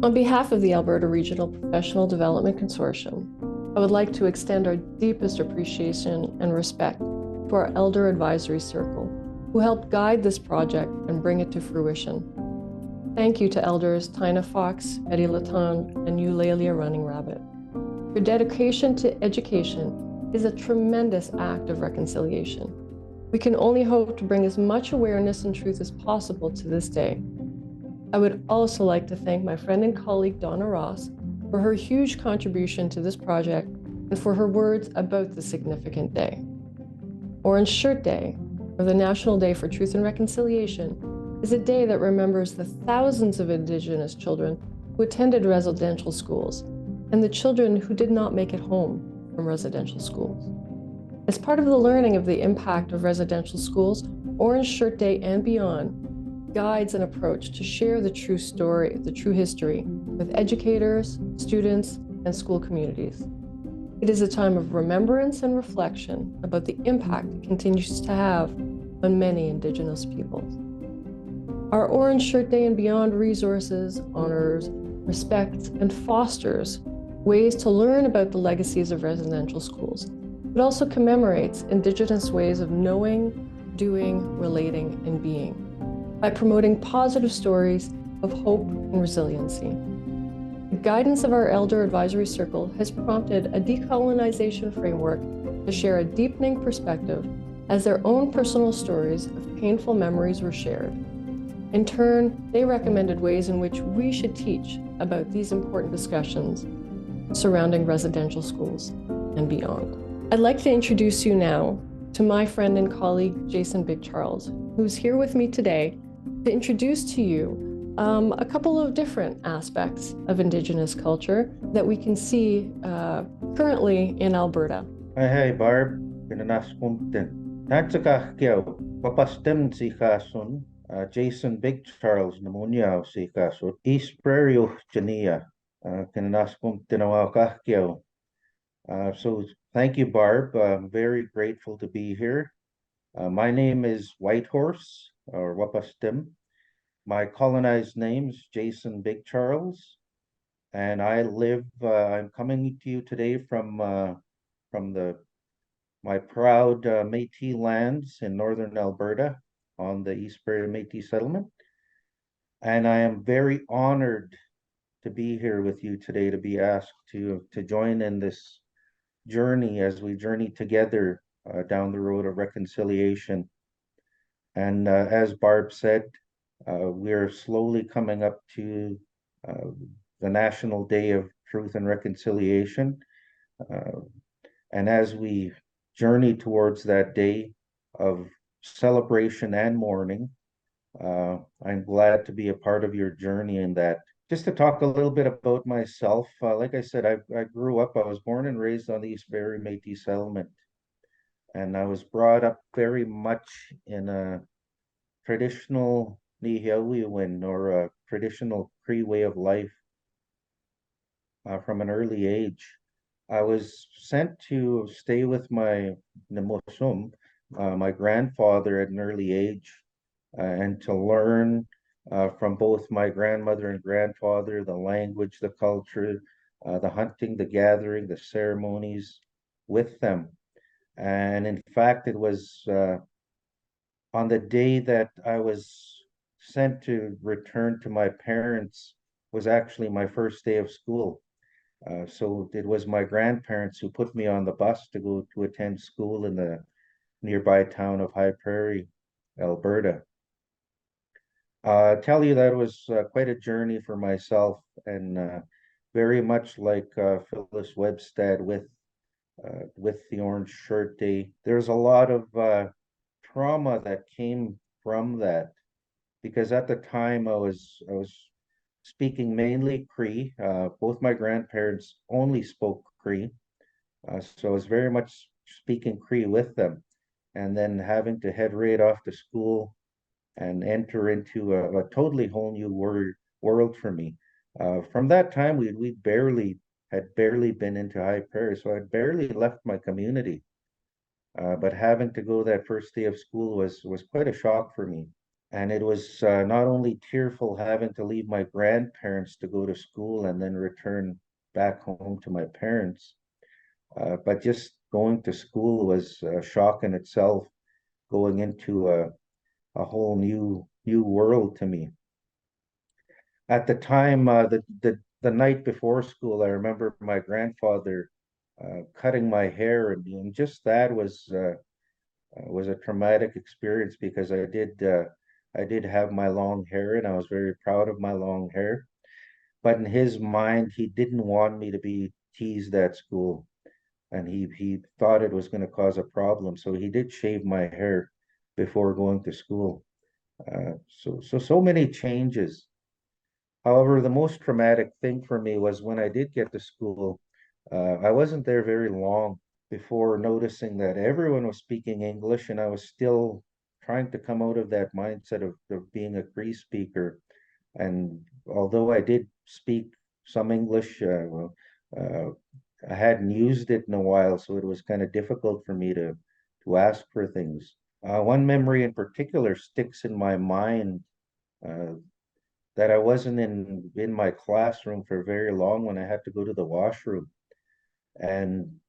On behalf of the Alberta Regional Professional Development Consortium, I would like to extend our deepest appreciation and respect to our Elder Advisory Circle, who helped guide this project and bring it to fruition. Thank you to Elders Tina Fox, Betty Latton, and Eulalia Running Rabbit. Your dedication to education is a tremendous act of reconciliation. We can only hope to bring as much awareness and truth as possible to this day. I would also like to thank my friend and colleague Donna Ross for her huge contribution to this project and for her words about this significant day. Orange Shirt Day, or the National Day for Truth and Reconciliation, is a day that remembers the thousands of Indigenous children who attended residential schools and the children who did not make it home from residential schools. As part of the learning of the impact of residential schools, Orange Shirt Day and beyond guides an approach to share the true story, the true history, with educators, students, and school communities. It is a time of remembrance and reflection about the impact it continues to have on many Indigenous peoples. Our Orange Shirt Day and Beyond resources honors, respects, and fosters ways to learn about the legacies of residential schools, but also commemorates Indigenous ways of knowing, doing, relating, and being, by promoting positive stories of hope and resiliency. The guidance of our Elder Advisory Circle has prompted a decolonization framework to share a deepening perspective as their own personal stories of painful memories were shared. In turn, they recommended ways in which we should teach about these important discussions surrounding residential schools and beyond. I'd like to introduce you now to my friend and colleague, Jason Big Charles, who's here with me today to introduce to you a couple of different aspects of Indigenous culture that we can see currently in Alberta. Hey, Barb, pinanaskumten. Natsakakyaw, papastem si kasun, Jason Big Charles Namunyaw si kasun, East Prairie Jania, pinanaskumten awakakyaw. So thank you, Barb. I'm very grateful to be here. My name is Whitehorse, or Wapastim. My colonized name is Jason Big Charles, and I live, I'm coming to you today from my proud Métis lands in northern Alberta on the East Prairie Métis settlement. And I am very honored to be here with you today, to be asked to join in this journey as we journey together down the road of reconciliation. And as Barb said, we're slowly coming up to the National Day of Truth and Reconciliation. And as we journey towards that day of celebration and mourning, I'm glad to be a part of your journey in that. Just to talk a little bit about myself, like I said, I grew up, I was born and raised on the East Prairie Métis settlement. And I was brought up very much in a traditional Nihiawiwin, or a traditional Cree way of life from an early age. I was sent to stay with my Namusum, my grandfather, at an early age, and to learn from both my grandmother and grandfather the language, the culture, the hunting, the gathering, the ceremonies with them. And in fact, it was on the day that I was sent to return to my parents was actually my first day of school. So it was my grandparents who put me on the bus to go to attend school in the nearby town of High Prairie, Alberta. Tell you that was quite a journey for myself, and very much like Phyllis Webstad with the Orange Shirt Day. There's a lot of trauma that came from that, because at the time I was speaking mainly Cree. Both my grandparents only spoke Cree, so I was very much speaking Cree with them, and then having to head right off to school and enter into a totally whole new world for me. From that time, we had barely been into High Prairie, so I'd barely left my community. But having to go that first day of school was quite a shock for me. And it was not only tearful having to leave my grandparents to go to school and then return back home to my parents, but just going to school was a shock in itself, going into a whole new world to me. At the time, the night before school, I remember my grandfather cutting my hair, and just that was a traumatic experience because I did have my long hair, and I was very proud of my long hair. But in his mind, he didn't want me to be teased at school, and he thought it was going to cause a problem, so he did shave my hair before going to school. So many changes. However, the most traumatic thing for me was when I did get to school. I wasn't there very long before noticing that everyone was speaking English, and I was still trying to come out of that mindset of being a Cree speaker. And although I did speak some English, uh, I hadn't used it in a while, so it was kind of difficult for me to ask for things. One memory in particular sticks in my mind, uh, that I wasn't in my classroom for very long when I had to go to the washroom. And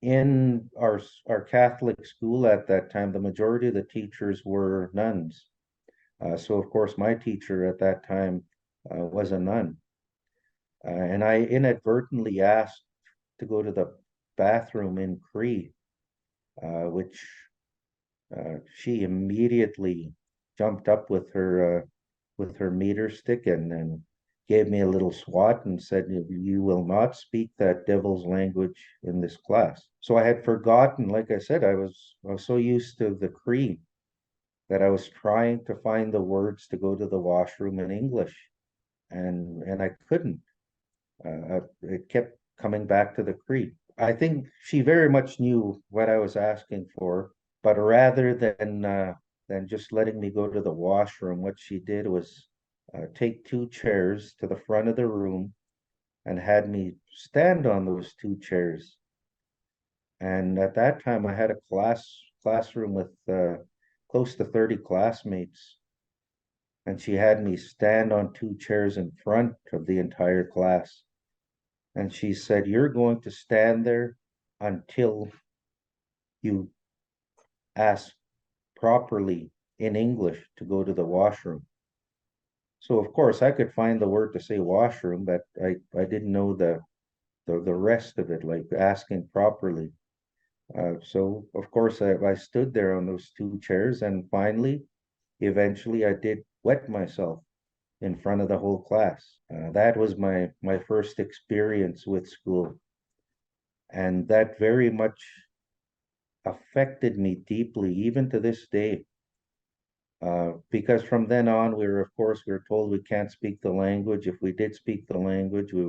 in our Catholic school at that time, the majority of the teachers were nuns. So of course, my teacher at that time was a nun, and I inadvertently asked to go to the bathroom in Cree, which she immediately jumped up with her meter stick and gave me a little swat and said, "You will not speak that devil's language in this class." So I had forgotten, like I said, I was so used to the Cree that I was trying to find the words to go to the washroom in English, and I couldn't. It kept coming back to the Cree. I think she very much knew what I was asking for, but rather than just letting me go to the washroom, what she did was take two chairs to the front of the room and had me stand on those two chairs. And at that time, I had a classroom with close to 30 classmates, and she had me stand on two chairs in front of the entire class. And she said, "You're going to stand there until you ask properly in English to go to the washroom." So of course I could find the word to say washroom, but I didn't know the rest of it, like asking properly. So of course I stood there on those two chairs, and finally, eventually I did wet myself in front of the whole class. That was my first experience with school, and that very much affected me deeply, even to this day. Because from then on, of course, we were told we can't speak the language. If we did speak the language, we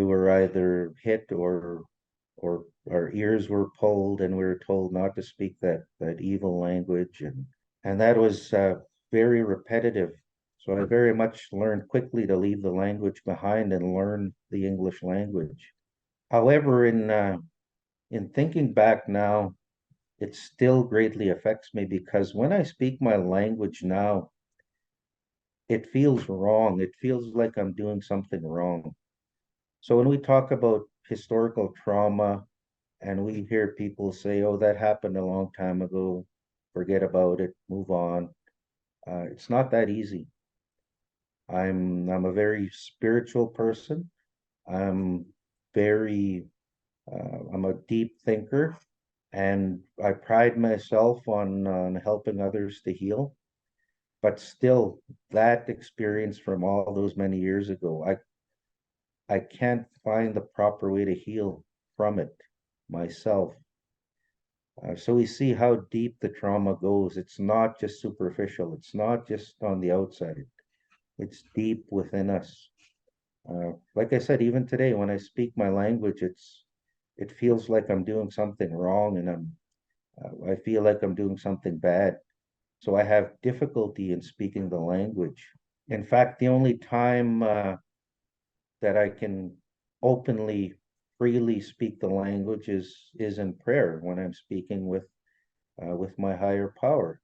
were either hit or our ears were pulled, and we were told not to speak that evil language, and that was very repetitive. So I very much learned quickly to leave the language behind and learn the English language. However, in thinking back now, it still greatly affects me because when I speak my language now, it feels wrong. It feels like I'm doing something wrong. So when we talk about historical trauma and we hear people say, "Oh, that happened a long time ago, forget about it, move on," it's not that easy. I'm a very spiritual person. I'm very I'm a deep thinker, and I pride myself on helping others to heal. But still, that experience from all those many years ago, I can't find the proper way to heal from it myself. So we see how deep the trauma goes. It's not just superficial. It's not just on the outside. It's deep within us. Like I said, even today, when I speak my language, it feels like I'm doing something wrong, and I feel like I'm doing something bad. So I have difficulty in speaking the language. In fact, the only time that I can openly, freely speak the language is in prayer when I'm speaking with my higher power.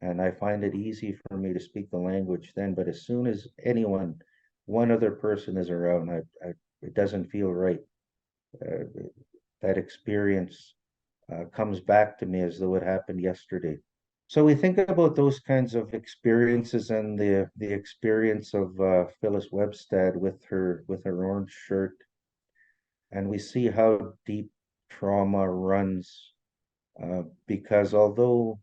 and I find it easy for me to speak the language then. But as soon as one other person is around, it doesn't feel right. Uh, that experience comes back to me as though it happened yesterday. So we think about those kinds of experiences and the experience of Phyllis Webstad with her orange shirt, and we see how deep trauma runs. Because although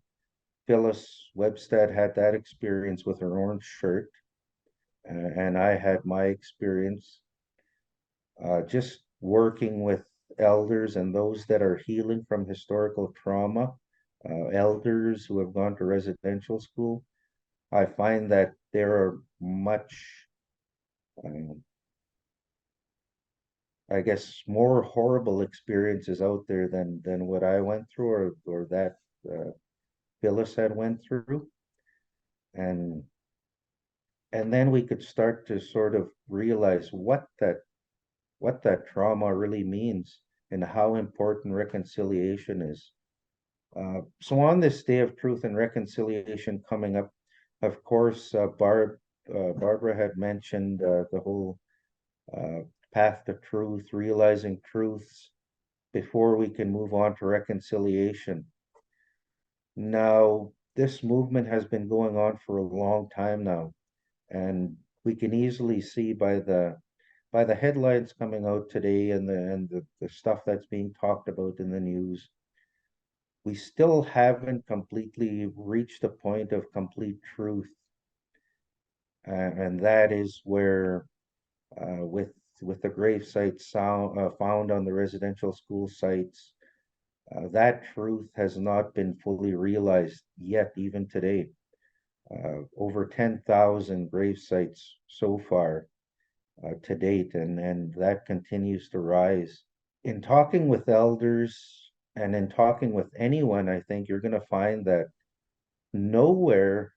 Phyllis Webstad had that experience with her orange shirt, and I had my experience just working with elders and those that are healing from historical trauma, elders who have gone to residential school, I find that there are much, um, I guess, more horrible experiences out there than what I went through or that uh, Phyllis had went through. And and then we could start to sort of realize what that trauma really means and how important reconciliation is. So on this day of truth and reconciliation coming up, of course, Barbara had mentioned the whole uh, path to truth, realizing truths before we can move on to reconciliation. Now, this movement has been going on for a long time now, and we can easily see by the headlines coming out today and the stuff that's being talked about in the news, we still haven't completely reached the point of complete truth. And that is where, with the grave sites found on the residential school sites, that truth has not been fully realized yet, even today. Over 10,000 grave sites so far to date, and that continues to rise. In talking with elders and in talking with anyone, I think you're going to find that nowhere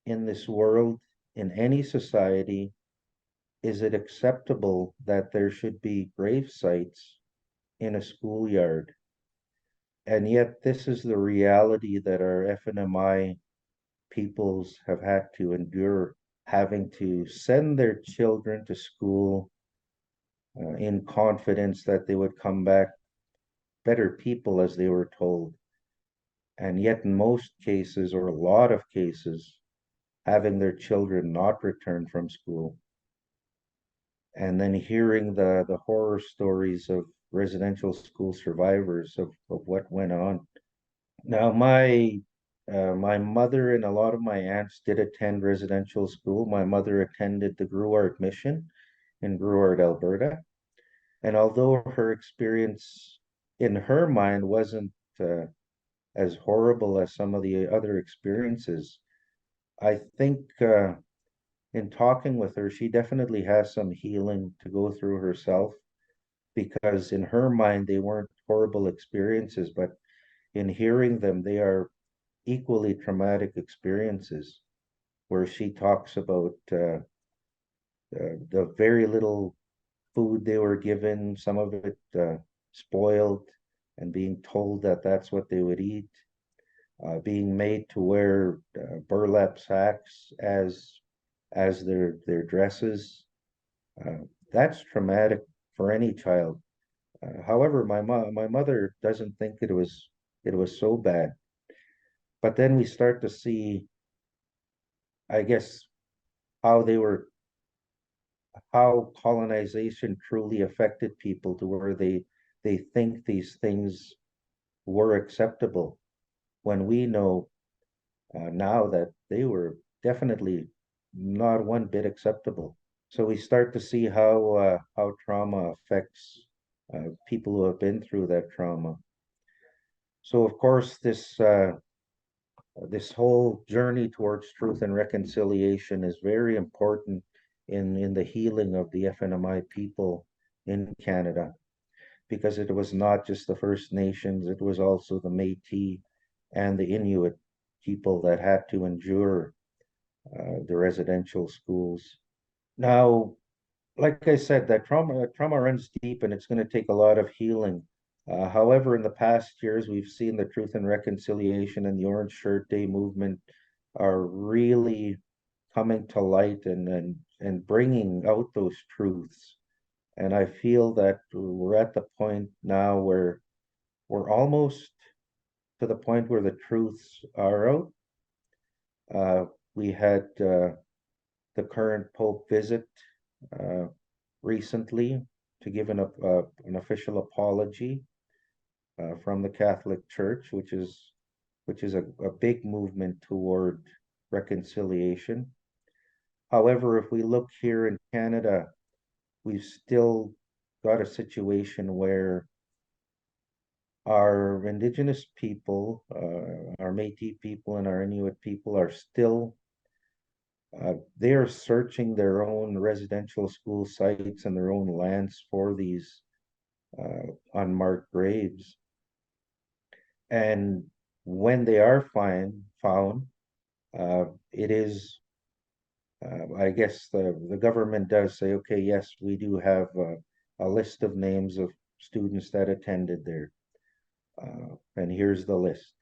in this world, in any society, is it acceptable that there should be grave sites in a schoolyard. And yet, this is the reality that our FNMI peoples have had to endure, having to send their children to school in confidence that they would come back better people, as they were told. And yet, in most cases, or a lot of cases, having their children not return from school. And then hearing the horror stories of residential school survivors of what went on. Now, my mother and a lot of my aunts did attend residential school. My mother attended the Gruard Mission in Gruard, Alberta. And although her experience in her mind wasn't as horrible as some of the other experiences, I think in talking with her, she definitely has some healing to go through herself, because in her mind, they weren't horrible experiences, but in hearing them, they are equally traumatic experiences, where she talks about the very little food they were given, some of it spoiled, and being told that that's what they would eat, being made to wear burlap sacks as their dresses. That's traumatic for any child. However, my mother doesn't think it was so bad. But then we start to see, I guess, how they were how colonization truly affected people to where they think these things were acceptable, when we know now that they were definitely not one bit acceptable. So we start to see how trauma affects people who have been through that trauma. So of course, this whole journey towards truth and reconciliation is very important in the healing of the FNMI people in Canada, because it was not just the First Nations, it was also the Métis and the Inuit people that had to endure the residential schools. Now, like I said, that trauma runs deep, and it's going to take a lot of healing. However, in the past years, we've seen the Truth and Reconciliation and the Orange Shirt Day movement are really coming to light and bringing out those truths. And I feel that we're at the point now where we're almost to the point where the truths are out. We had the current Pope visit recently to give an official apology from the Catholic Church, which is a big movement toward reconciliation. However, if we look here in Canada, we've still got a situation where our Indigenous people, our Métis people and our Inuit people are still, they are searching their own residential school sites and their own lands for these unmarked graves. And when they are found, it is, I guess the government does say, okay, yes, we do have a list of names of students that attended there. And here's the list.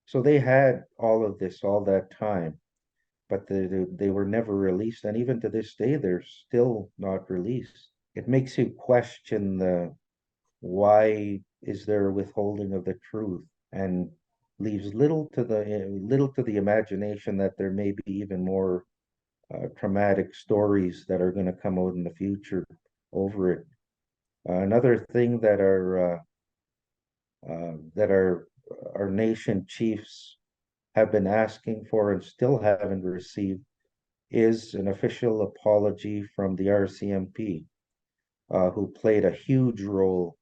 So they had all of this all that time, but they were never released. And even to this day, they're still not released. It makes you question why is there withholding of the truth, and leaves little to the imagination that there may be even more traumatic stories that are going to come out in the future over it. Another thing that our nation chiefs have been asking for and still haven't received is an official apology from the RCMP, who played a huge role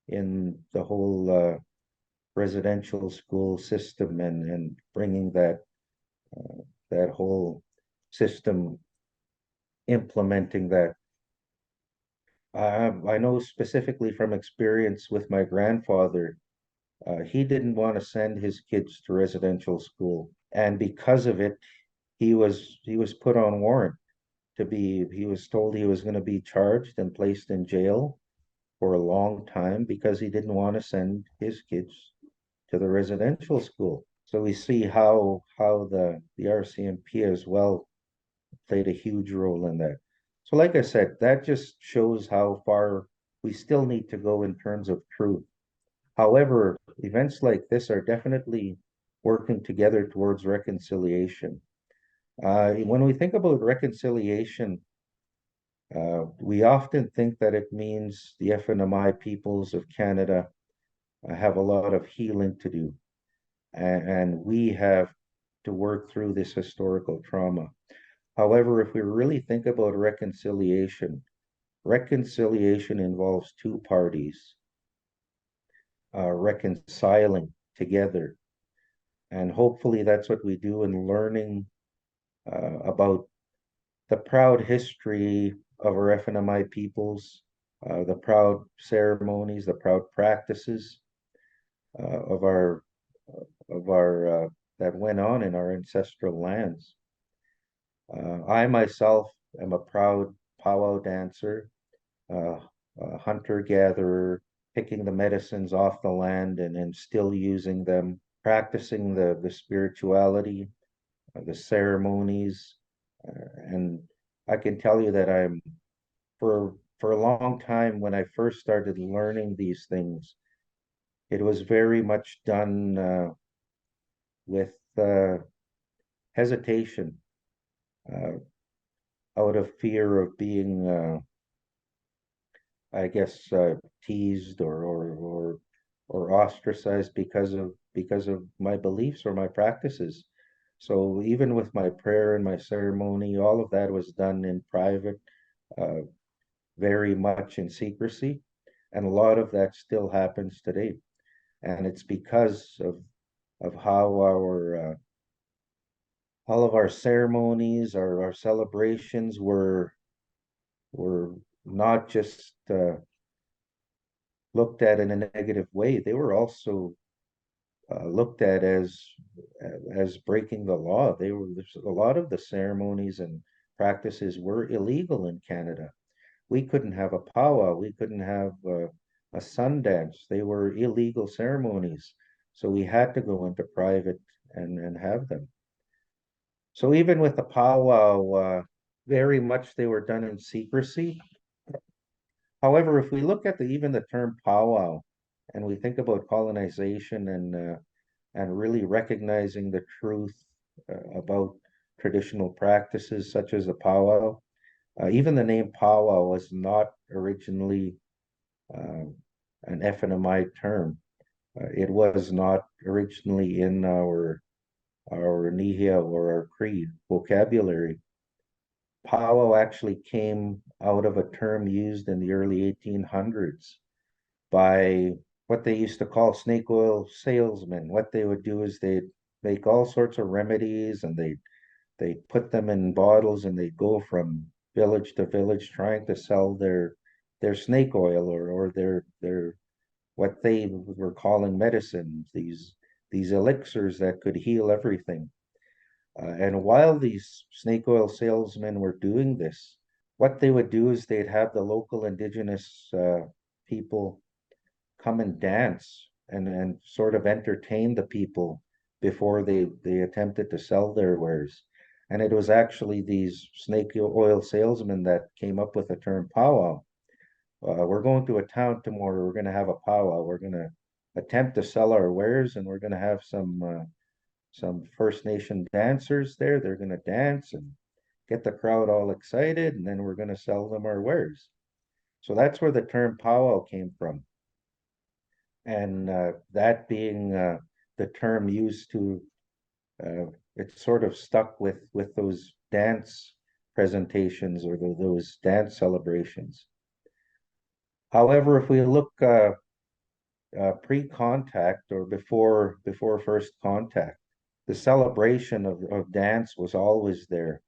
in the whole residential school system and bringing that whole system, implementing that. I know specifically from experience with my grandfather, he didn't want to send his kids to residential school, and because of it, he was put on warrant he was told he was going to be charged and placed in jail for a long time because he didn't want to send his kids to the residential school. So we see how the RCMP as well played a huge role in that. So like I said, that just shows how far we still need to go in terms of truth. However, events like this are definitely working together towards reconciliation. When we think about reconciliation, we often think that it means the FNMI peoples of Canada have a lot of healing to do, and we have to work through this historical trauma. However, if we really think about reconciliation, reconciliation involves two parties reconciling together. And hopefully that's what we do in learning about the proud history of our FNMI peoples, the proud ceremonies, the proud practices of our that went on in our ancestral lands. I myself am a proud powwow dancer, a hunter-gatherer, picking the medicines off the land and still using them, practicing the spirituality, the ceremonies, and I can tell you that I'm for a long time when I first started learning these things, it was very much done with hesitation, out of fear of being, I guess, teased or ostracized because of my beliefs or my practices. So even with my prayer and my ceremony, all of that was done in private, very much in secrecy, and a lot of that still happens today. And it's because of how all of our ceremonies, our celebrations were not just looked at in a negative way. They were also looked at as breaking the law. A lot of the ceremonies and practices were illegal in Canada. We couldn't have a powwow. We couldn't have a sun dance. They were illegal ceremonies. So we had to go into private and have them. So even with the powwow, very much they were done in secrecy. However, if we look at even the term powwow, and we think about colonization and really recognizing the truth about traditional practices such as the powwow, even the name powwow was not originally uh, an FNMI term. It was not originally in our NIHIA or our creed vocabulary. Powwow actually came out of a term used in the early 1800s by what they used to call snake oil salesmen. What they would do is they'd make all sorts of remedies and they put them in bottles and they'd go from village to village trying to sell their snake oil or their what they were calling medicines, these elixirs that could heal everything. And while these snake oil salesmen were doing this, what they would do is they'd have the local indigenous people come and dance and sort of entertain the people before they attempted to sell their wares. And it was actually these snake oil salesmen that came up with the term powwow. We're going to a town tomorrow. We're going to have a powwow. We're going to attempt to sell our wares, and we're going to have some First Nation dancers there. They're going to dance and get the crowd all excited, and then we're going to sell them our wares. So that's where the term powwow came from. And that being the term used to, it sort of stuck with those dance presentations or those dance celebrations. However, if we look pre-contact or before first contact, the celebration of dance was always there.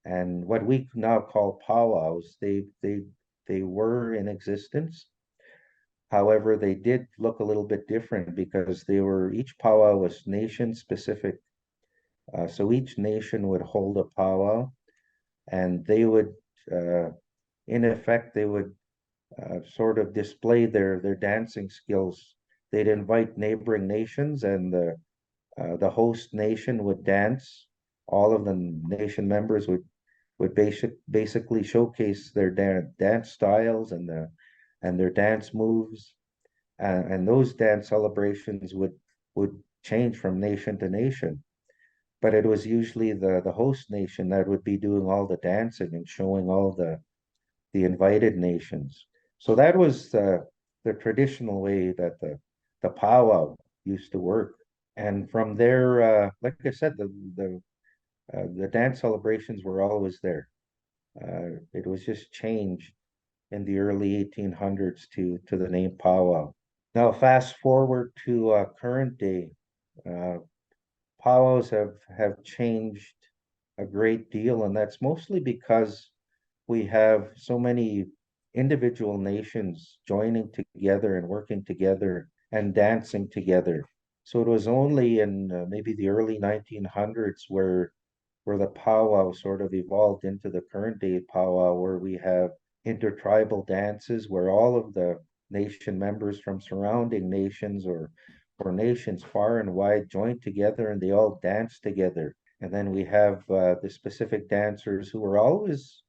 And what we now call powwows, they were in existence. However, they did look a little bit different because each powwow was nation specific. So each nation would hold a powwow and they would, in effect, they would sort of display their dancing skills. They'd invite neighboring nations and the host nation would dance. All of the nation members would basically showcase their dance styles and their dance moves, and those dance celebrations would change from nation to nation. But it was usually the host nation that would be doing all the dancing and showing all the invited nations. So that was the traditional way that the powwow used to work. And from there, like I said, the dance celebrations were always there. It was just changed in the early 1800s to the name powwow. Now, fast forward to current day, uh, powwows have changed a great deal, and that's mostly because we have so many individual nations joining together and working together and dancing together. So it was only in maybe the early 1900s where the powwow sort of evolved into the current day powwow, where we have intertribal dances where all of the nation members from surrounding nations or nations far and wide join together and they all dance together. And then we have the specific dancers who are always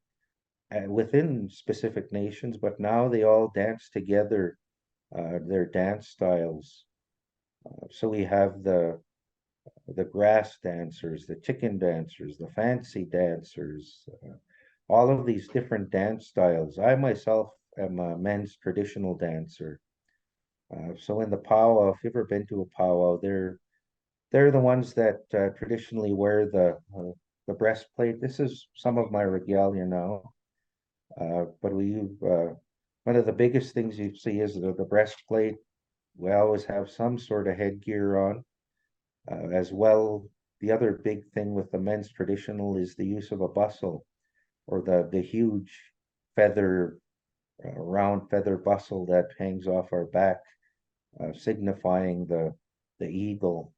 within specific nations, but now they all dance together their dance styles. So we have the grass dancers, the chicken dancers, the fancy dancers, all of these different dance styles. I myself am a men's traditional dancer. So in the powwow, if you've ever been to a powwow, they're the ones that traditionally wear the breastplate. This is some of my regalia now, but one of the biggest things you see is the breastplate. We always have some sort of headgear on. As well, the other big thing with the men's traditional is the use of a bustle or the huge feather, round feather bustle that hangs off our back, signifying the eagle.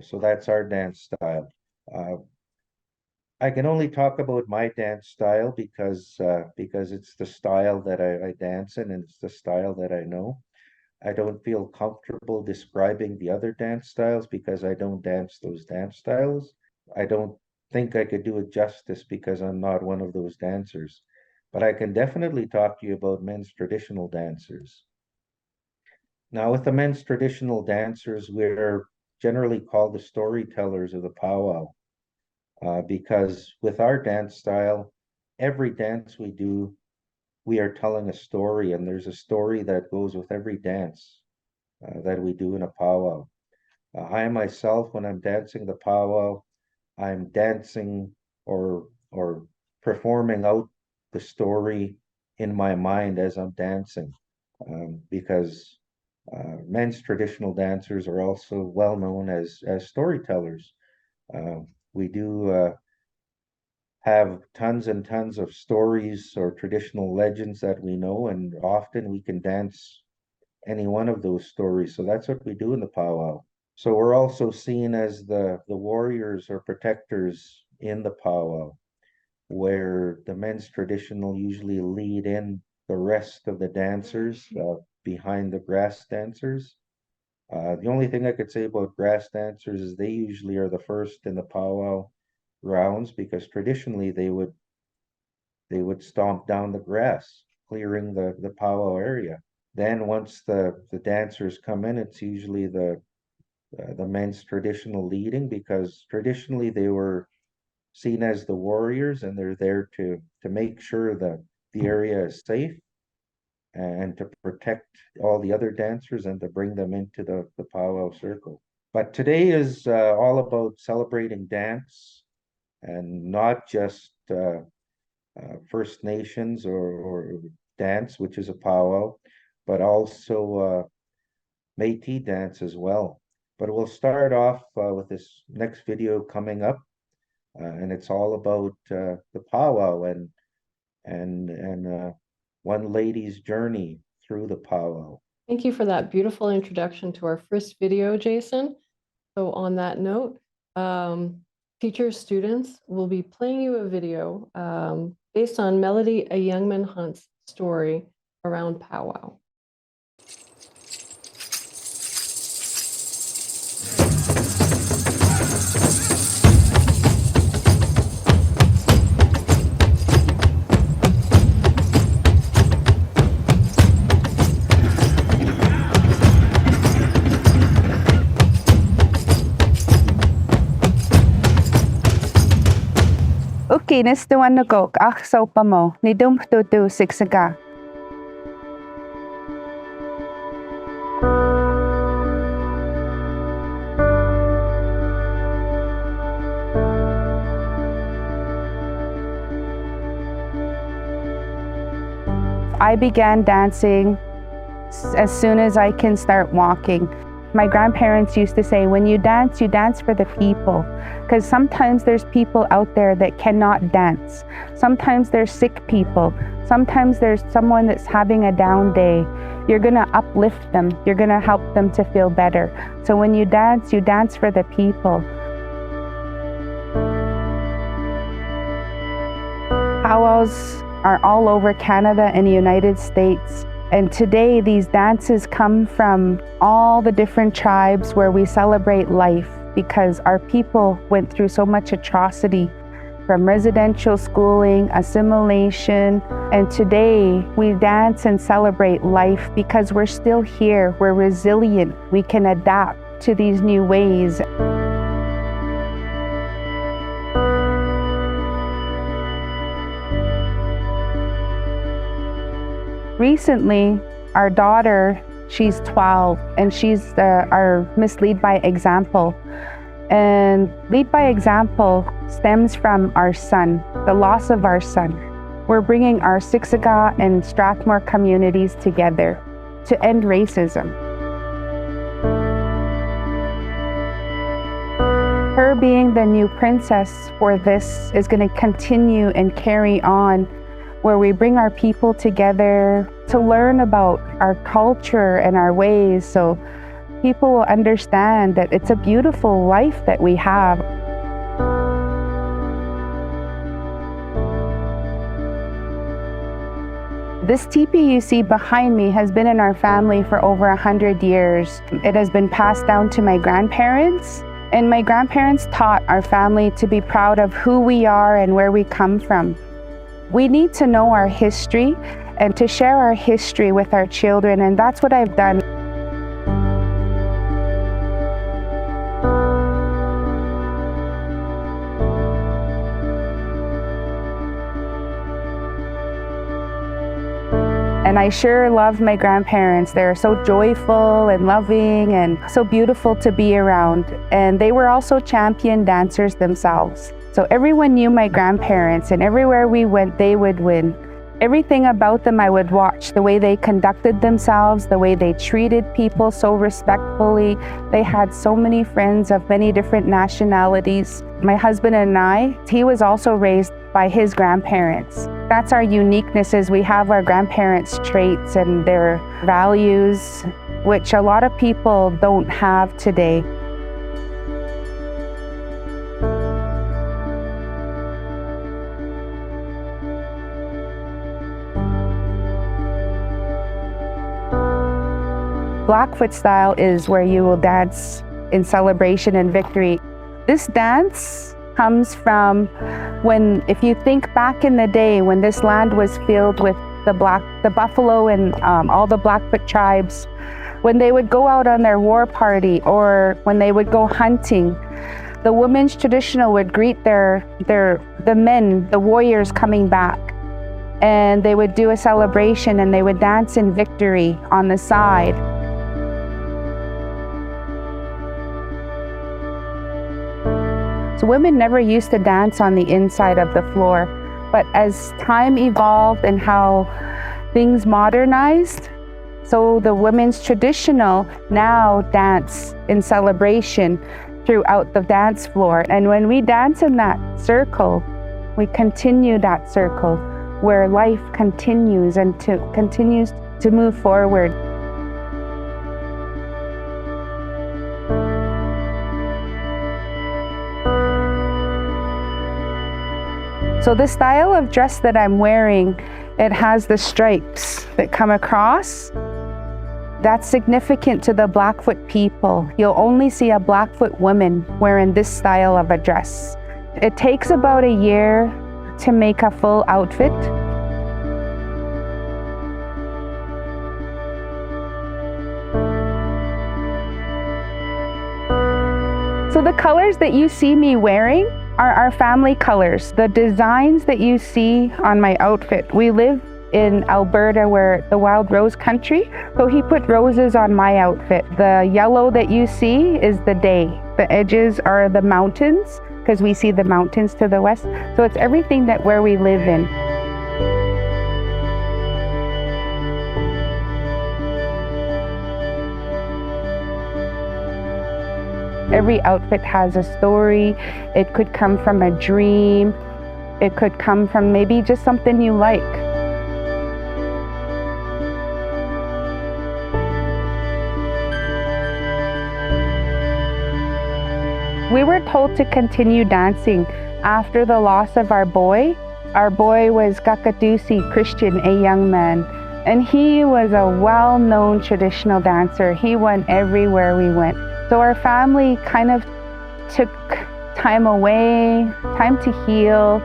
So that's our dance style. Uh, I can only talk about my dance style because it's the style that I dance in and it's the style that I know. I don't feel comfortable describing the other dance styles because I don't dance those dance styles. I don't think I could do it justice because I'm not one of those dancers. But I can definitely talk to you about men's traditional dancers. Now, with the men's traditional dancers, we're generally called the storytellers of the powwow, because with our dance style, every dance we do, we are telling a story, and there's a story that goes with every dance that we do in a powwow. I myself, when I'm dancing the powwow, I'm dancing or performing out the story in my mind as I'm dancing, because men's traditional dancers are also well known as storytellers. Uh, we do have tons and tons of stories or traditional legends that we know, and often we can dance any one of those stories. So that's what we do in the powwow. So we're also seen as the warriors or protectors in the powwow, where the men's traditional usually lead in the rest of the dancers behind the grass dancers. The only thing I could say about grass dancers is they usually are the first in the powwow rounds because traditionally they would stomp down the grass, clearing the powwow area. Then once the dancers come in, it's usually the men's traditional leading because traditionally they were seen as the warriors and they're there to make sure that the area is safe and to protect all the other dancers and to bring them into the powwow circle. But today is all about celebrating dance and not just First Nations or dance, which is a powwow, but also Métis dance as well. But we'll start off with this next video coming up, and it's all about the powwow and one lady's journey through the powwow. Thank you for that beautiful introduction to our first video, Jason. So on that note, teachers, students will be playing you a video based on Melody Ayoungman-Hunt's story around powwow. Okay, nastuan na ko, so pa mo, ni dum tutu siksaga. I began dancing as soon as I can start walking. My grandparents used to say, when you dance for the people. Because sometimes there's people out there that cannot dance. Sometimes there's sick people. Sometimes there's someone that's having a down day. You're gonna uplift them. You're gonna help them to feel better. So when you dance for the people. Powwows are all over Canada and the United States. And today these dances come from all the different tribes where we celebrate life because our people went through so much atrocity from residential schooling, assimilation, and today we dance and celebrate life because we're still here, we're resilient, we can adapt to these new ways. Recently, our daughter, she's 12, and she's our Miss Lead by Example. And Lead by Example stems from our son, the loss of our son. We're bringing our Siksika and Strathmore communities together to end racism. Her being the new princess for this is going to continue and carry on, where we bring our people together to learn about our culture and our ways so people will understand that it's a beautiful life that we have. This teepee you see behind me has been in our family for over 100 years. It has been passed down to my grandparents, and my grandparents taught our family to be proud of who we are and where we come from. We need to know our history and to share our history with our children, and that's what I've done. And I sure love my grandparents. They're so joyful and loving and so beautiful to be around. And they were also champion dancers themselves. So everyone knew my grandparents, and everywhere we went, they would win. Everything about them I would watch, the way they conducted themselves, the way they treated people so respectfully. They had so many friends of many different nationalities. My husband and I, he was also raised by his grandparents. That's our uniqueness, is we have our grandparents' traits and their values, which a lot of people don't have today. Blackfoot style is where you will dance in celebration and victory. This dance comes from when, if you think back in the day when this land was filled with the buffalo and all the Blackfoot tribes, when they would go out on their war party or when they would go hunting, the women's traditional would greet the men, the warriors coming back. And they would do a celebration and they would dance in victory on the side. So women never used to dance on the inside of the floor, but as time evolved and how things modernized, so the women's traditional now dance in celebration throughout the dance floor. And when we dance in that circle, we continue that circle where life continues and continues to move forward. So the style of dress that I'm wearing, it has the stripes that come across. That's significant to the Blackfoot people. You'll only see a Blackfoot woman wearing this style of a dress. It takes about a year to make a full outfit. So the colors that you see me wearing are our family colors. The designs that you see on my outfit, we live in Alberta, where the wild rose country, so he put roses on my outfit. The yellow that you see is the day. The edges are the mountains, because we see the mountains to the west. So it's everything that where we live in. Every outfit has a story. It could come from a dream. It could come from maybe just something you like. We were told to continue dancing after the loss of our boy. Our boy was Gakadusi Christian, a young man, and he was a well-known traditional dancer. He went everywhere we went. So our family kind of took time away, time to heal.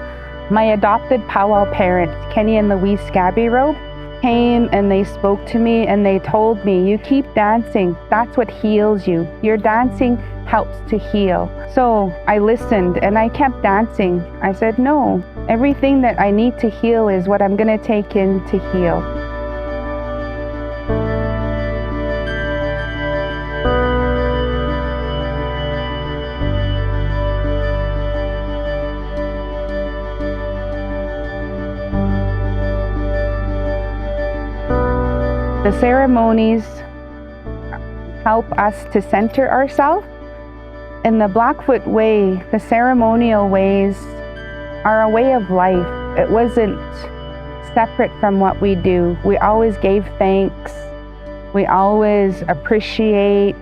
My adopted POW-WOW parents, Kenny and Louise Scabbyrope, came and they spoke to me and they told me, you keep dancing, that's what heals you. Your dancing helps to heal. So I listened and I kept dancing. I said, no, everything that I need to heal is what I'm gonna take in to heal. The ceremonies help us to center ourselves. In the Blackfoot way, the ceremonial ways are a way of life. It wasn't separate from what we do. We always gave thanks. We always appreciate.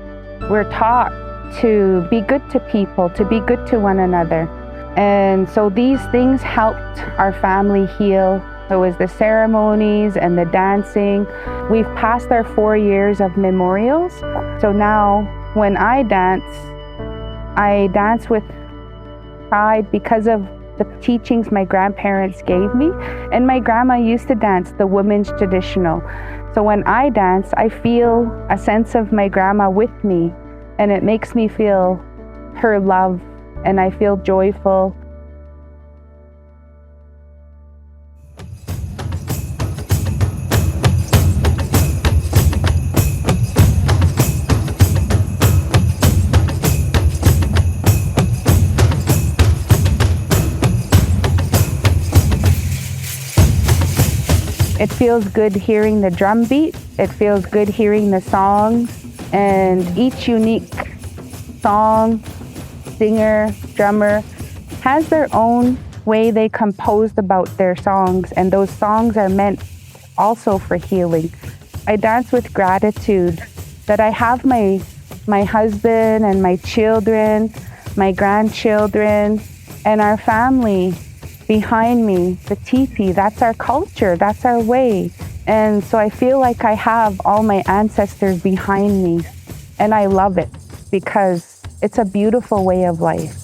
We're taught to be good to people, to be good to one another. And so these things helped our family heal. It was the ceremonies and the dancing. We've passed our 4 years of memorials. So now when I dance with pride because of the teachings my grandparents gave me. And my grandma used to dance the women's traditional. So when I dance, I feel a sense of my grandma with me, and it makes me feel her love, and I feel joyful. It feels good hearing the drum beat. It feels good hearing the songs, and each unique song, singer, drummer has their own way they composed about their songs, and those songs are meant also for healing. I dance with gratitude that I have my husband and my children, my grandchildren, and our family behind me. The teepee, that's our culture, that's our way. And so I feel like I have all my ancestors behind me, and I love it because it's a beautiful way of life.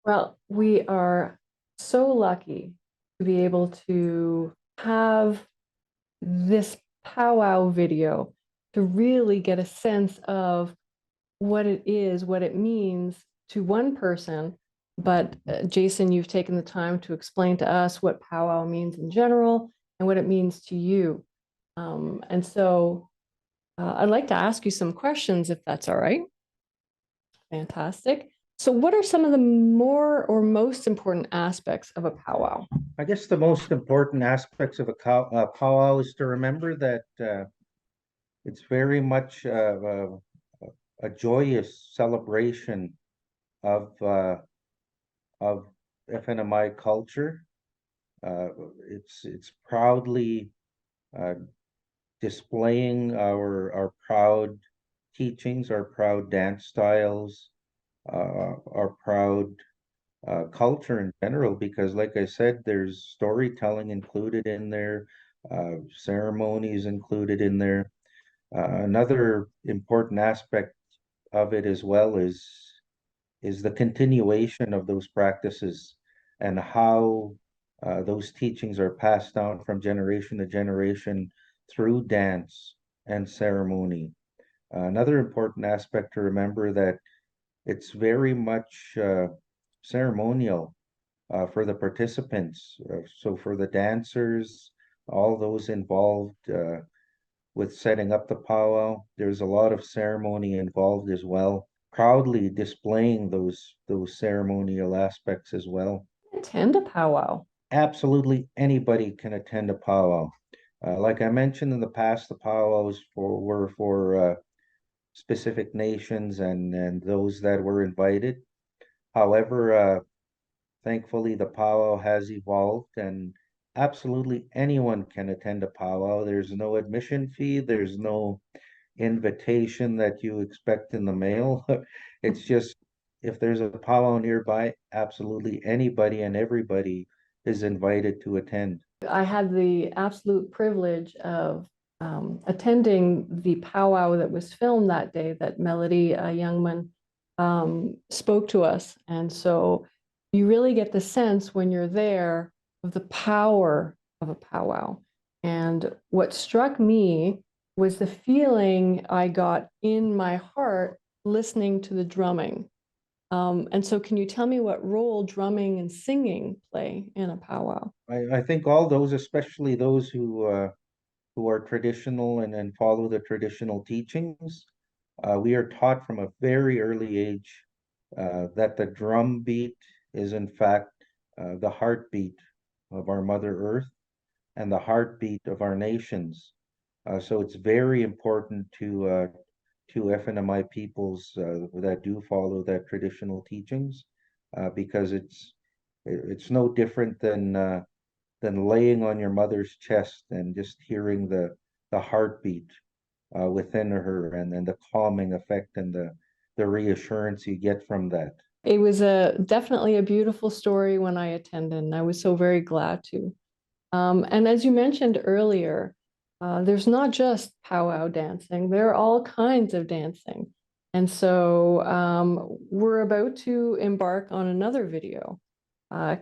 Well, we are so lucky to be able to have this powwow video to really get a sense of what it is, what it means to one person. But Jason, you've taken the time to explain to us what powwow means in general and what it means to you. And so I'd like to ask you some questions if that's all right. Fantastic. So what are some of the more or most important aspects of a powwow? I guess the most important aspects of a powwow is to remember that it's very much a joyous celebration of FNMI culture. It's proudly displaying our proud teachings, our proud dance styles, our proud culture in general, because like I said, there's storytelling included in there, ceremonies included in there. Another important aspect of it as well is the continuation of those practices and how those teachings are passed down from generation to generation through dance and ceremony. Another important aspect to remember that it's very much ceremonial for the participants. So for the dancers, all those involved with setting up the powwow, there's a lot of ceremony involved as well, proudly displaying those ceremonial aspects as well. Attend a powwow. Absolutely anybody can attend a powwow. Like I mentioned in the past, the powwows were for specific nations and those that were invited. However, thankfully the powwow has evolved, and absolutely anyone can attend a powwow. There's no admission fee, there's no invitation that you expect in the mail. It's just if there's a powwow nearby, absolutely anybody and everybody is invited to attend. I had the absolute privilege of attending the powwow that was filmed that day that Melody Youngman spoke to us. And so you really get the sense when you're there of the power of a powwow. And what struck me was the feeling I got in my heart listening to the drumming. And so can you tell me what role drumming and singing play in a powwow? I think all those, especially those who are traditional and follow the traditional teachings, we are taught from a very early age that the drum beat is in fact the heartbeat of our Mother Earth and the heartbeat of our nations. So it's very important to FNMI peoples that do follow that traditional teachings, because it's no different than laying on your mother's chest and just hearing the heartbeat within her, and then the calming effect and the reassurance you get from that. It was definitely a beautiful story when I attended, and I was so very glad to. And as you mentioned earlier, there's not just powwow dancing, there are all kinds of dancing. And so we're about to embark on another video.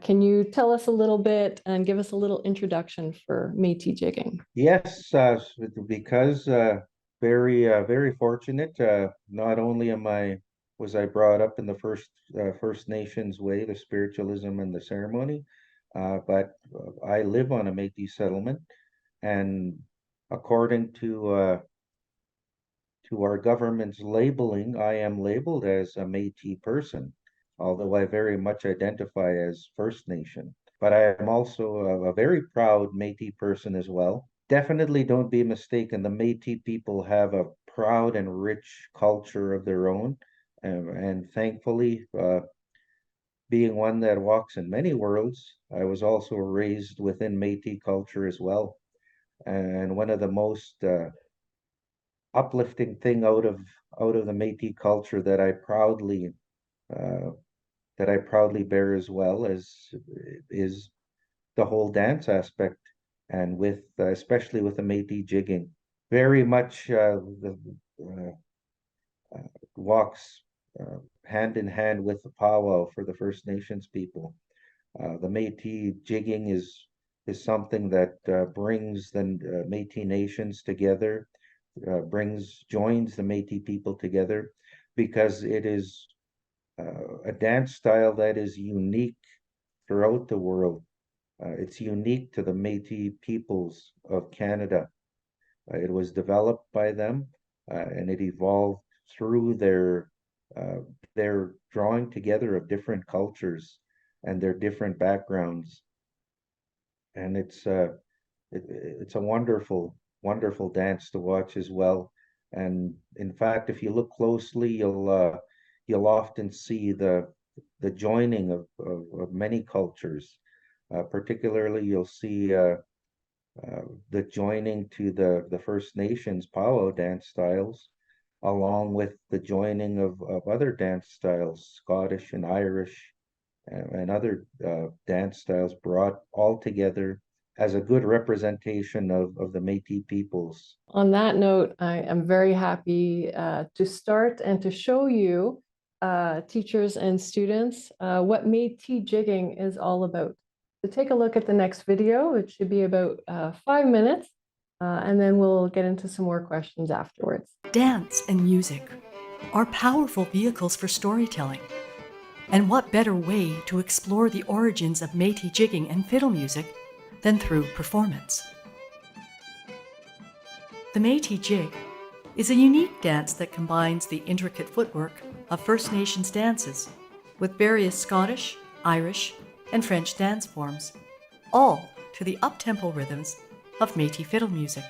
Can you tell us a little bit and give us a little introduction for Métis jigging? Yes, because very fortunate. Not only was I brought up in the First Nations way, the spiritualism and the ceremony, but I live on a Métis settlement, and according to our government's labeling, I am labeled as a Métis person, although I very much identify as First Nation. But I am also a very proud Métis person as well. Definitely don't be mistaken, the Métis people have a proud and rich culture of their own. And thankfully, being one that walks in many worlds, I was also raised within Métis culture as well. And one of the most uplifting thing out of the Métis culture uh, that I proudly bear as well is the whole dance aspect, and with especially with the Métis jigging, very much uh, walks hand in hand with the powwow for the First Nations people. The Métis jigging is something that brings the Métis nations together, joins the Métis people together, because it is a dance style that is unique throughout the world. It's unique to the Métis peoples of Canada. It was developed by them, and it evolved through uh, their drawing together of different cultures and their different backgrounds. And it's a wonderful dance to watch as well. And in fact, if you look closely, you'll often see the joining of many cultures. Particularly, you'll see the joining to the First Nations powwow dance styles, along with the joining of other dance styles, Scottish and Irish, and other dance styles, brought all together as a good representation of the Métis peoples. On that note, I am very happy to start and to show you, teachers and students, what Métis jigging is all about. So take a look at the next video. It should be about 5 minutes, and then we'll get into some more questions afterwards. Dance and music are powerful vehicles for storytelling. And what better way to explore the origins of Métis jigging and fiddle music than through performance? The Métis jig is a unique dance that combines the intricate footwork of First Nations dances with various Scottish, Irish, and French dance forms, all to the up-tempo rhythms of Métis fiddle music.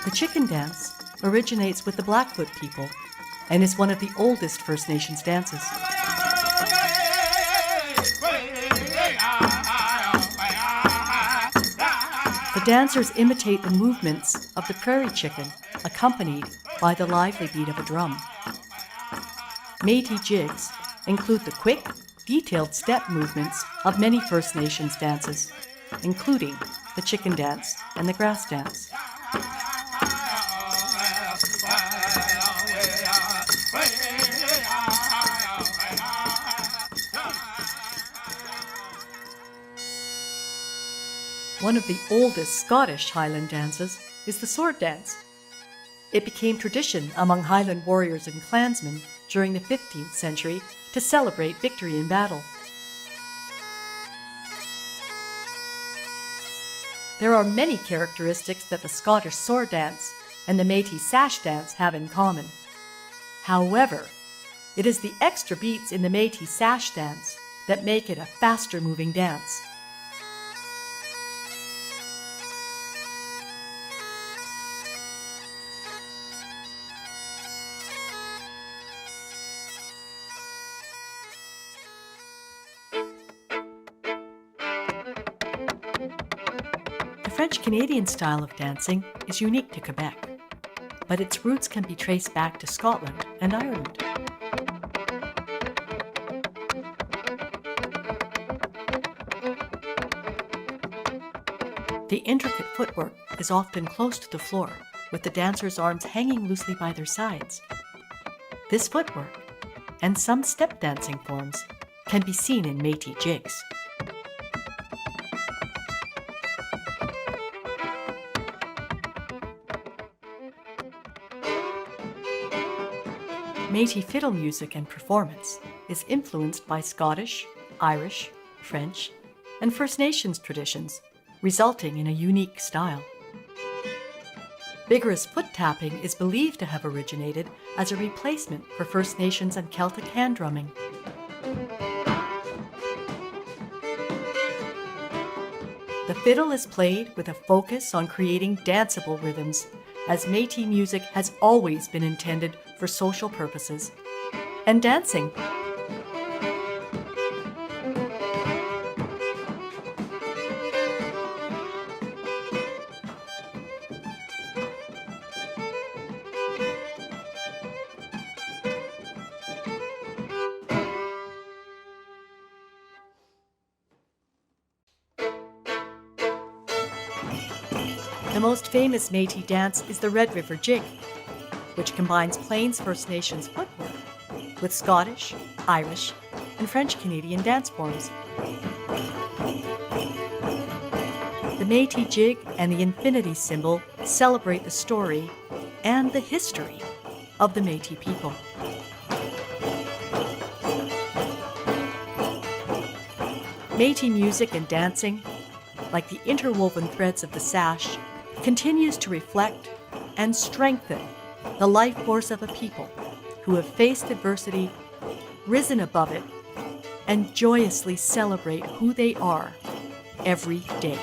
The chicken dance originates with the Blackfoot people and is one of the oldest First Nations dances. The dancers imitate the movements of the prairie chicken, accompanied by the lively beat of a drum. Métis jigs include the quick, detailed step movements of many First Nations dances, including the chicken dance and the grass dance. One of the oldest Scottish Highland dances is the sword dance. It became tradition among Highland warriors and clansmen during the 15th century to celebrate victory in battle. There are many characteristics that the Scottish sword dance and the Métis sash dance have in common. However, It is the extra beats in the Métis sash dance that make it a faster moving dance. The French-Canadian style of dancing is unique to Quebec, but its roots can be traced back to Scotland and Ireland. The intricate footwork is often close to the floor, with the dancers' arms hanging loosely by their sides. This footwork, and some step dancing forms, can be seen in Métis jigs. Métis fiddle music and performance is influenced by Scottish, Irish, French, and First Nations traditions, resulting in a unique style. Vigorous foot tapping is believed to have originated as a replacement for First Nations and Celtic hand drumming. The fiddle is played with a focus on creating danceable rhythms, as Métis music has always been intended for social purposes and dancing. The most famous Métis dance is the Red River Jig, which combines Plains First Nations footwork with Scottish, Irish, and French-Canadian dance forms. The Métis jig and the infinity symbol celebrate the story and the history of the Métis people. Métis music and dancing, like the interwoven threads of the sash, continues to reflect and strengthen the life force of a people who have faced adversity, risen above it, and joyously celebrate who they are every day.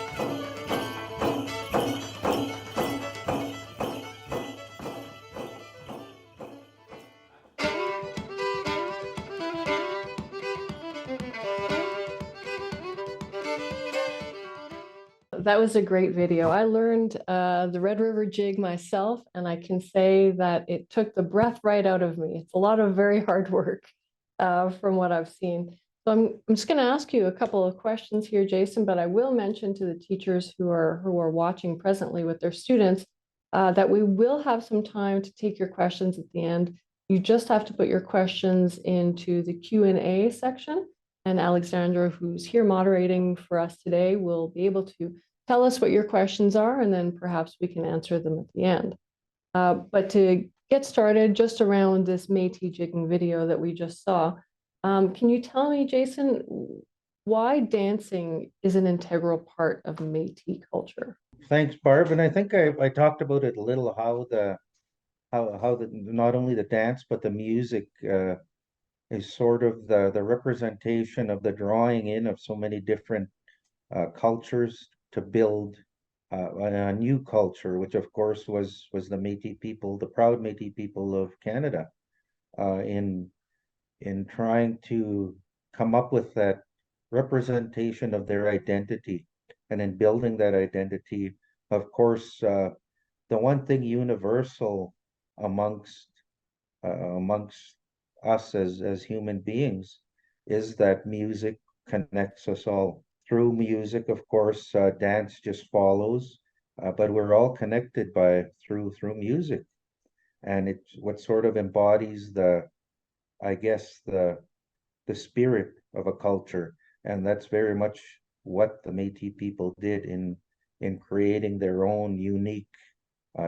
That was a great video. I learned the Red River Jig myself, and I can say that it took the breath right out of me. It's a lot of very hard work from what I've seen. So I'm just going to ask you a couple of questions here, Jason, but I will mention to the teachers who are watching presently with their students that we will have some time to take your questions at the end. You just have to put your questions into the Q&A section, and Alexandra, who's here moderating for us today, will be able to tell us what your questions are, and then perhaps we can answer them at the end. But to get started, just around this Métis jigging video that we just saw, can you tell me, Jason, why dancing is an integral part of Métis culture? Thanks, Barb. And I think I talked about it a little, how not only the dance, but the music is sort of the representation of the drawing in of so many different cultures to build a new culture, which of course was the Métis people, the proud Métis people of Canada, in trying to come up with that representation of their identity, and in building that identity. Of course, the one thing universal amongst us as human beings is that music connects us all. Through music, of course, dance just follows, but we're all connected through music, and it's what sort of embodies I guess the spirit of a culture, and that's very much what the Métis people did in creating their own unique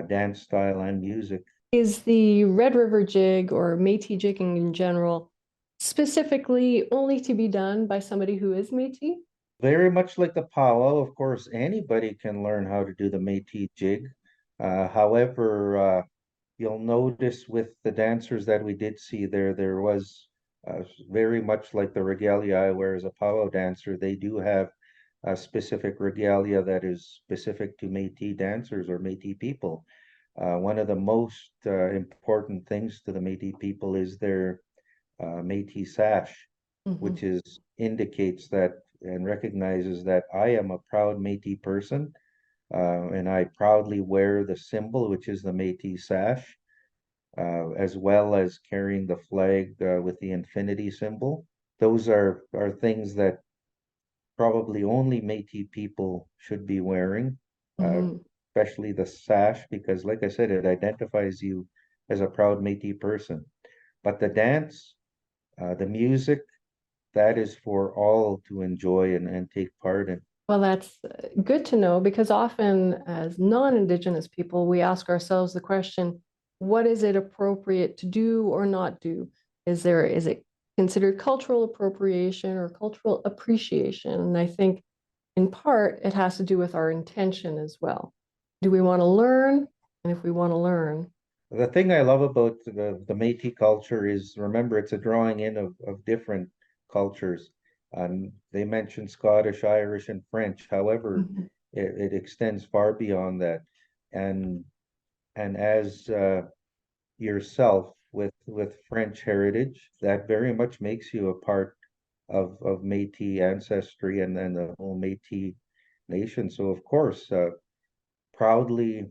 dance style and music. Is the Red River Jig, or Métis jigging in general, specifically only to be done by somebody who is Métis? Very much like the POW-WOW, of course, anybody can learn how to do the Métis jig. However, you'll notice with the dancers that we did see there was very much like the regalia I wear as a powwow dancer. They do have a specific regalia that is specific to Métis dancers or Métis people. One of the most important things to the Métis people is their Métis sash, which is indicates that and recognizes that I am a proud Métis person, and I proudly wear the symbol, which is the Métis sash, as well as carrying the flag with the infinity symbol. Those are things that probably only Métis people should be wearing, especially the sash, because like I said, it identifies you as a proud Métis person. But the dance, the music, that is for all to enjoy and take part in. Well, that's good to know, because often as non-Indigenous people, we ask ourselves the question, what is it appropriate to do or not do? Is it considered cultural appropriation or cultural appreciation? And I think in part it has to do with our intention as well. Do we want to learn? And if we want to learn. The thing I love about the Métis culture is, remember, it's a drawing in of different cultures. They mentioned Scottish, Irish, and French. However, it extends far beyond that. And as yourself with French heritage, that very much makes you a part of Métis ancestry and the whole Métis nation. So of course, proudly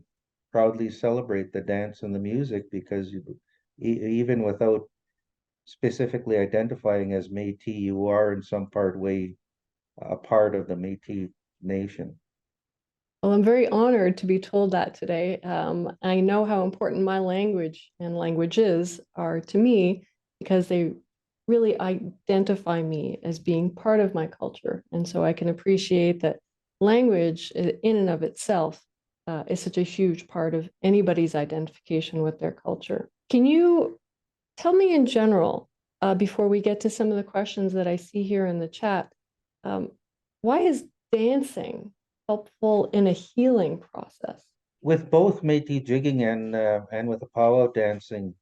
celebrate the dance and the music, because even without specifically identifying as Métis, you are in some way a part of the Métis nation. Well, I'm very honored to be told that today. I know how important my language and languages are to me, because they really identify me as being part of my culture. And so I can appreciate that language in and of itself is such a huge part of anybody's identification with their culture. Can you tell me in general, before we get to some of the questions that I see here in the chat, why is dancing helpful in a healing process? With both Métis jigging and with the powwow dancing,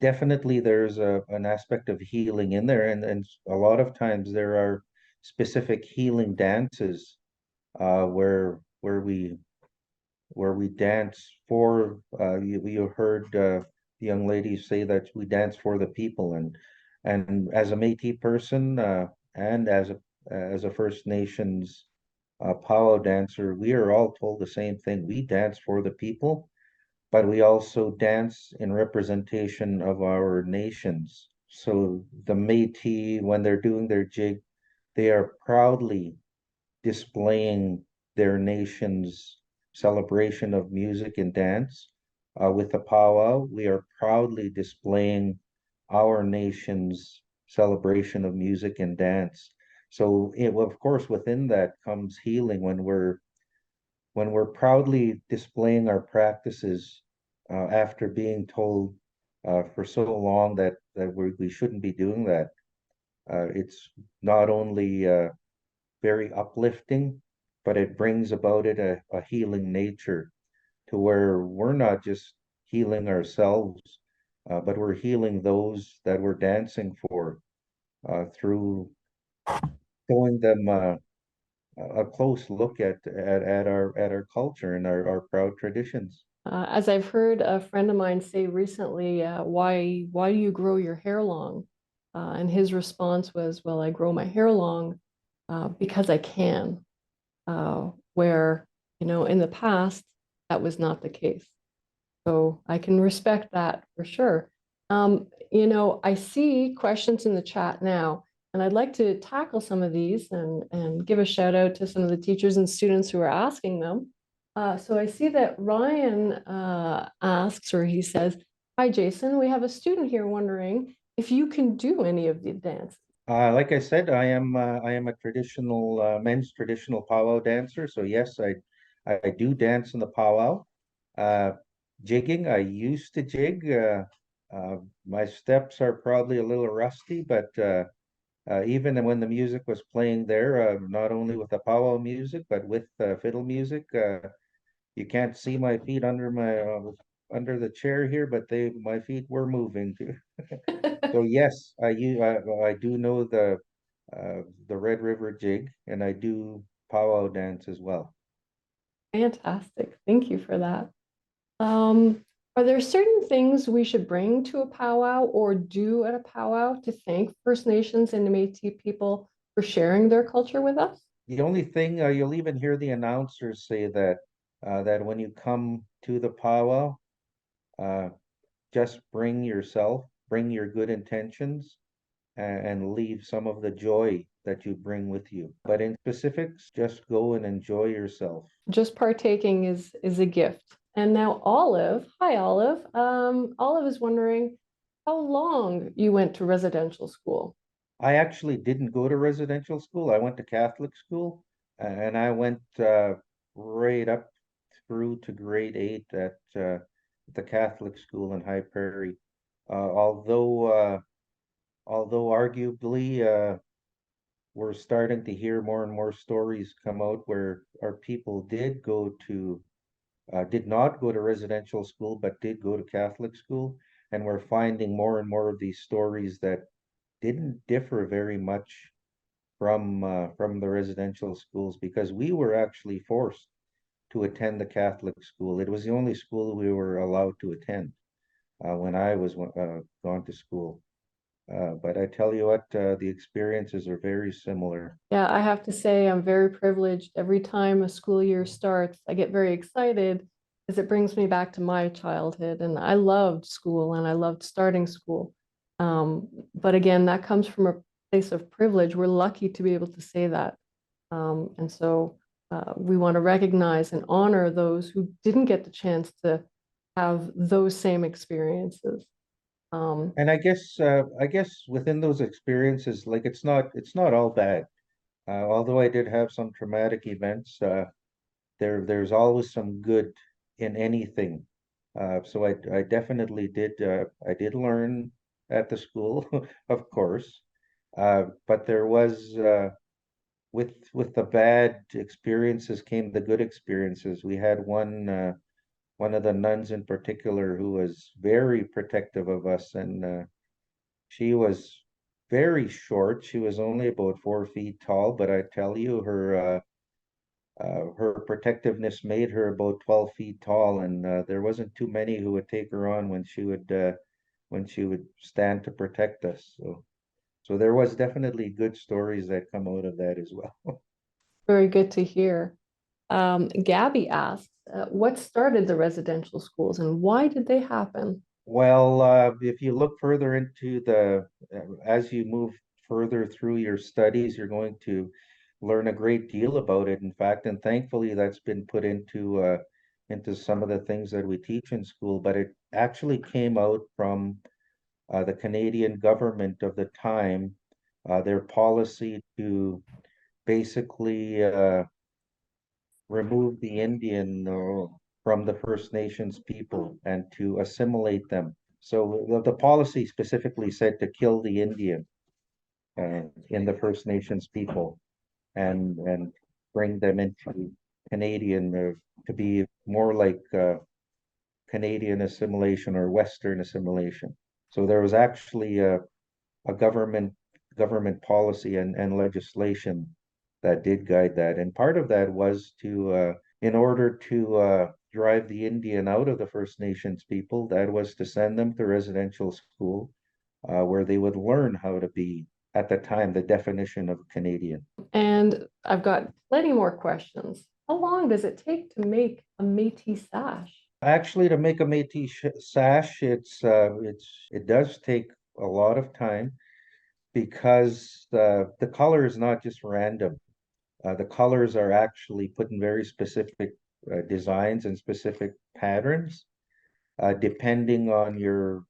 definitely there's an aspect of healing in there, and a lot of times there are specific healing dances where we dance for. You heard the young ladies say that we dance for the people, and as a Métis person and as a First Nations powwow dancer, we are all told the same thing. We dance for the people, but we also dance in representation of our nations. So the Métis, when they're doing their jig, they are proudly displaying their nation's celebration of music and dance. With the powwow, we are proudly displaying our nation's celebration of music and dance. So, of course, within that comes healing when we're proudly displaying our practices after being told for so long that we shouldn't be doing that. It's not only very uplifting, but it brings about it a healing nature, to where we're not just healing ourselves, but we're healing those that we're dancing for through showing them a close look at our culture and our proud traditions. As I've heard a friend of mine say recently, why do you grow your hair long? And his response was, well, I grow my hair long because I can. Where, in the past, that was not the case. So I can respect that for sure. I see questions in the chat now, and I'd like to tackle some of these and give a shout out to some of the teachers and students who are asking them. So I see that Ryan asks, or he says, hi, Jason, we have a student here wondering if you can do any of the dances. Like I said, I am a traditional men's traditional powwow dancer. So yes, I do dance in the powwow. Jigging, I used to jig. My steps are probably a little rusty, but even when the music was playing there, not only with the powwow music, but with fiddle music, you can't see my feet under under the chair here, but my feet were moving too. So yes, I do know the Red River jig, and I do powwow dance as well. Fantastic. Thank you for that. Are there certain things we should bring to a powwow or do at a powwow to thank First Nations and Métis people for sharing their culture with us? The only thing you'll even hear the announcers say that when you come to the powwow, uh, just bring yourself, bring your good intentions, and leave some of the joy that you bring with you. But in specifics, just go and enjoy yourself. Just partaking is a gift. And now Olive, hi Olive. Olive is wondering how long you went to residential school. I actually didn't go to residential school. I went to Catholic school, and I went right up through to grade 8 at the Catholic school in High Prairie. Although arguably we're starting to hear more and more stories come out where our people did not go to residential school, but did go to Catholic school, and we're finding more and more of these stories that didn't differ very much from the residential schools, because we were actually forced to attend the Catholic school. It was the only school we were allowed to attend when I was gone to school. But I tell you what, the experiences are very similar. Yeah, I have to say I'm very privileged. Every time a school year starts, I get very excited because it brings me back to my childhood. And I loved school and I loved starting school. But again, that comes from a place of privilege. We're lucky to be able to say that. And so we want to recognize and honor those who didn't get the chance to have those same experiences. And I guess within those experiences, like it's not all bad. Although I did have some traumatic events, there's always some good in anything. So I definitely I did learn at the school, of course. But there was with the bad experiences came the good experiences. We had one of the nuns in particular who was very protective of us, and she was very short. She was only about 4 feet tall, but I tell you, her protectiveness made her about 12 feet tall, and there wasn't too many who would take her on when she would stand to protect us. So there was definitely good stories that come out of that as well. Very good to hear. Gabby asks, what started the residential schools and why did they happen? Well, if you look further into as you move further through your studies, you're going to learn a great deal about it. In fact, and thankfully that's been put into some of the things that we teach in school, but it actually came out from the Canadian government of the time, their policy to basically remove the Indian from the First Nations people and to assimilate them. So the policy specifically said to kill the Indian in the First Nations people and bring them into Canadian to be more like Canadian assimilation or Western assimilation. So there was actually a government policy and legislation that did guide that. And part of that was in order to drive the Indian out of the First Nations people, that was to send them to residential school where they would learn how to be, at the time, the definition of Canadian. And I've got plenty more questions. How long does it take to make a Métis sash? Actually, to make a Métis sash, it does take a lot of time because the color is not just random. The colors are actually put in very specific designs and specific patterns, depending on your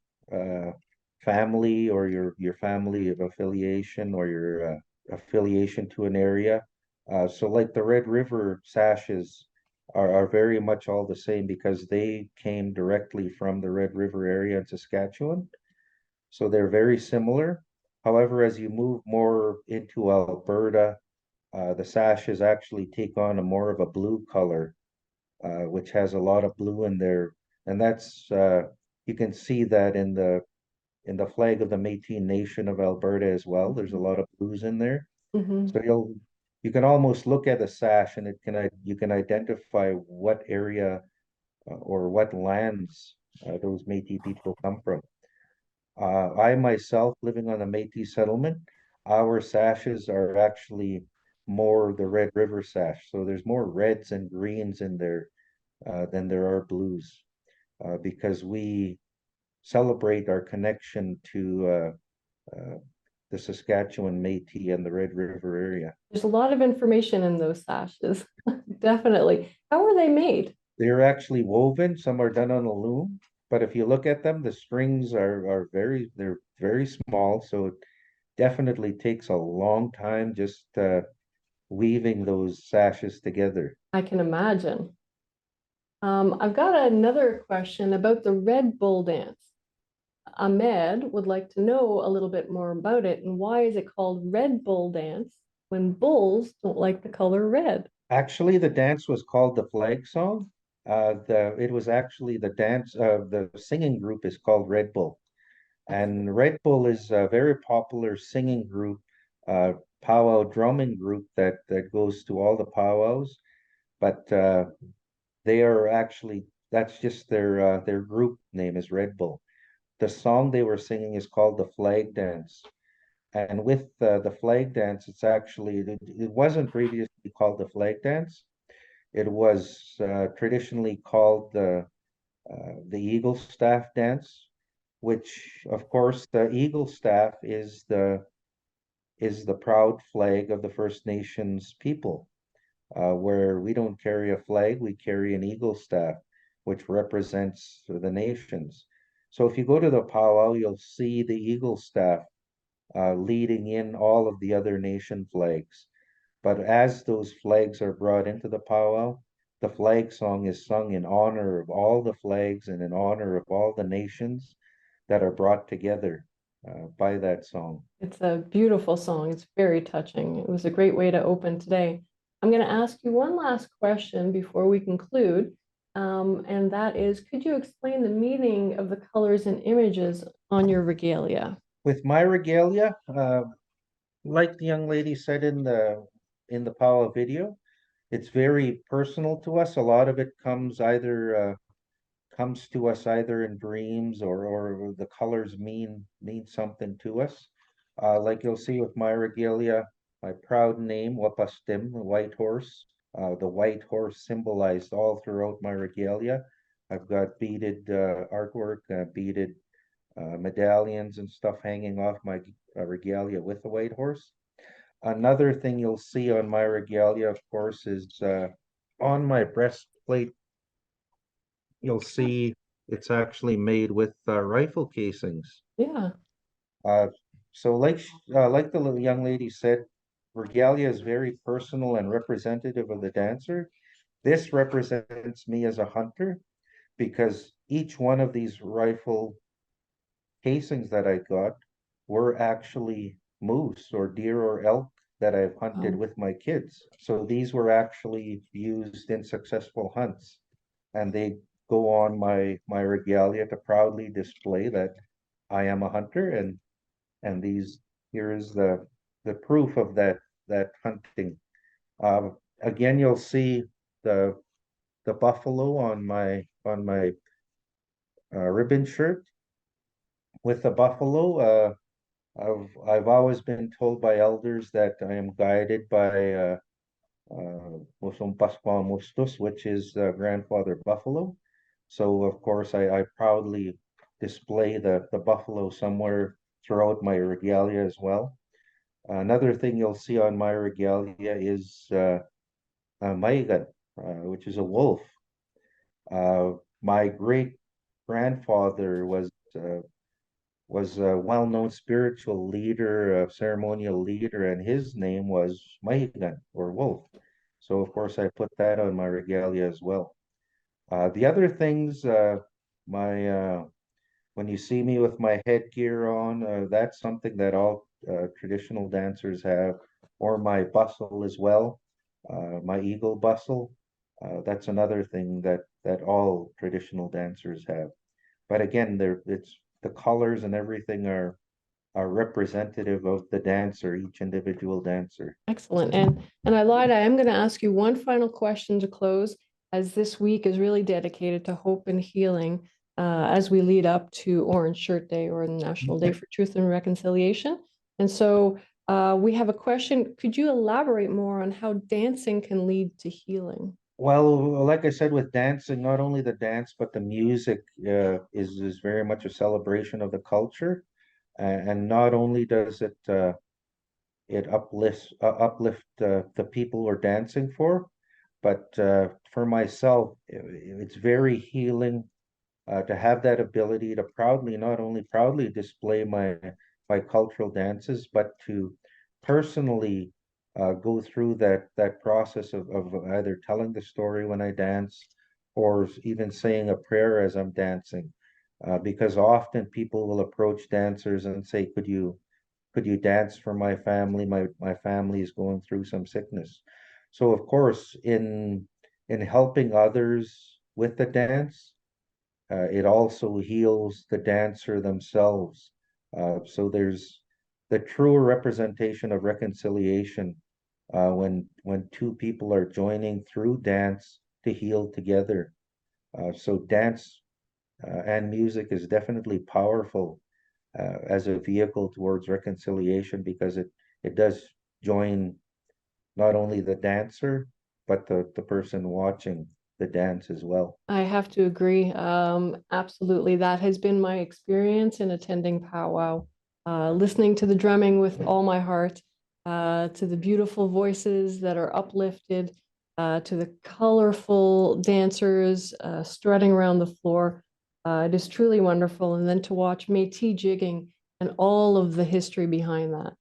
family or your family of affiliation or your affiliation to an area. So like the Red River sashes are very much all the same because they came directly from the Red River area in Saskatchewan. So they're very similar. However, as you move more into Alberta, the sashes actually take on a more of a blue color, which has a lot of blue in there. And that's you can see that in the flag of the Métis Nation of Alberta as well. There's a lot of blues in there. Mhm. So you can almost look at a sash and you can identify what area or what lands those Métis people come from. I myself, living on a Métis settlement, our sashes are actually more the Red River sash. So there's more reds and greens in there than there are blues because we celebrate our connection to the Saskatchewan Métis and the Red River area. There's a lot of information in those sashes. Definitely. How are they made? They're actually woven. Some are done on a loom, but if you look at them, the strings are they're very small. So it definitely takes a long time just weaving those sashes together. I can imagine. I've got another question about the Red Bull dance. Ahmed would like to know a little bit more about it and why is it called Red Bull dance when bulls don't like the color red? Actually, the dance was called the flag song. It was actually the dance the singing group is called Red Bull. And Red Bull is a very popular singing group, powwow drumming group that goes to all the powwows. But they are actually that's just their group name is Red Bull. The song they were singing is called the Flag Dance. And with the Flag Dance, it wasn't previously called the Flag Dance. It was traditionally called the Eagle Staff Dance, which of course the Eagle Staff is the proud flag of the First Nations people, where we don't carry a flag, we carry an eagle staff, which represents the nations. So if you go to the powwow, you'll see the eagle staff leading in all of the other nation flags. But as those flags are brought into the powwow, the flag song is sung in honor of all the flags and in honor of all the nations that are brought together by that song. It's a beautiful song. It's very touching. It was a great way to open today. I'm going to ask you one last question before we conclude. And that is, could you explain the meaning of the colors and images on your regalia? With my regalia, like the young lady said in the powwow video, it's very personal to us. A lot of it comes to us either in dreams or the colors mean something to us. Like you'll see with my regalia, my proud name, Wapastim, the white horse. The white horse symbolized all throughout my regalia. I've got beaded artwork, beaded medallions and stuff hanging off my regalia with the white horse. Another thing you'll see on my regalia, of course, is on my breastplate. You'll see it's actually made with rifle casings. Yeah. So like the little young lady said, regalia is very personal and representative of the dancer. This represents me as a hunter because each one of these rifle casings that I got were actually moose or deer or elk that I've hunted Wow. with my kids. So these were actually used in successful hunts, and they go on my regalia to proudly display that I am a hunter, and here is the proof of that hunting. Again, you'll see the buffalo on my ribbon shirt. With the buffalo, I've always been told by elders that I am guided by Musum Pascual Mustus, which is grandfather buffalo. So of course I proudly display the buffalo somewhere throughout my regalia as well. Another thing you'll see on my regalia is Maigan, which is a wolf. My great grandfather was a well-known spiritual leader, a ceremonial leader, and his name was Mahigan or Wolf. So of course I put that on my regalia as well. The other things, my when you see me with my headgear on, that's something that all traditional dancers have, or my bustle as well, my eagle bustle. That's another thing that all traditional dancers have. But again, it's the colors and everything are representative of the dancer, each individual dancer. Excellent. And I lied. I am going to ask you one final question to close, as this week is really dedicated to hope and healing as we lead up to Orange Shirt Day, or the National Day for Truth and Reconciliation. And so we have a question. Could you elaborate more on how dancing can lead to healing? Well, like I said, with dancing, not only the dance, but the music is very much a celebration of the culture. And not only does it uplift the people we're dancing for, but for myself, it's very healing to have that ability to not only proudly display my cultural dances, but to personally go through that process of either telling the story when I dance, or even saying a prayer as I'm dancing. Because often people will approach dancers and say, could you dance for my family? My family is going through some sickness. So of course, in helping others with the dance, it also heals the dancer themselves. So there's the true representation of reconciliation when two people are joining through dance to heal together. So dance and music is definitely powerful as a vehicle towards reconciliation, because it does join not only the dancer, but the person watching the dance as well. I have to agree. Absolutely. That has been my experience in attending POW-WOW, listening to the drumming with all my heart, to the beautiful voices that are uplifted, to the colorful dancers strutting around the floor. It is truly wonderful. And then to watch Métis jigging and all of the history behind that.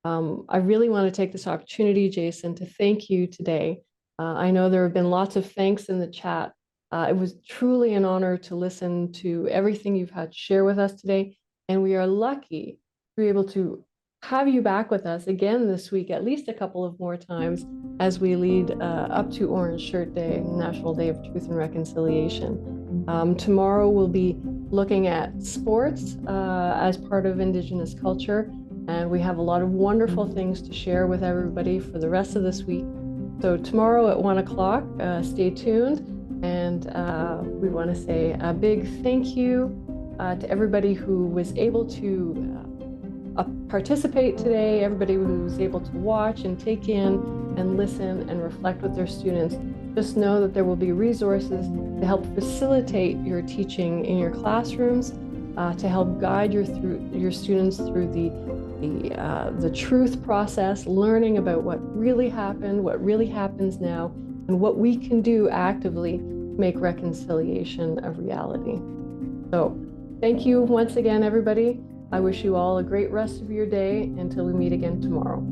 I really want to take this opportunity, Jason, to thank you today. I know there have been lots of thanks in the chat. It was truly an honor to listen to everything you've had to share with us today. And we are lucky to be able to have you back with us again this week, at least a couple of more times, as we lead up to Orange Shirt Day, National Day of Truth and Reconciliation. Tomorrow we'll be looking at sports as part of Indigenous culture, and we have a lot of wonderful things to share with everybody for the rest of this week. So tomorrow at 1 o'clock, stay tuned, and we want to say a big thank you to everybody who was able to participate today, everybody who was able to watch and take in and listen and reflect with their students. Just know that there will be resources to help facilitate your teaching in your classrooms, to help guide your students through the truth process, learning about what really happened, what really happens now, and what we can do actively to make reconciliation a reality. So thank you once again, everybody. I wish you all a great rest of your day until we meet again tomorrow.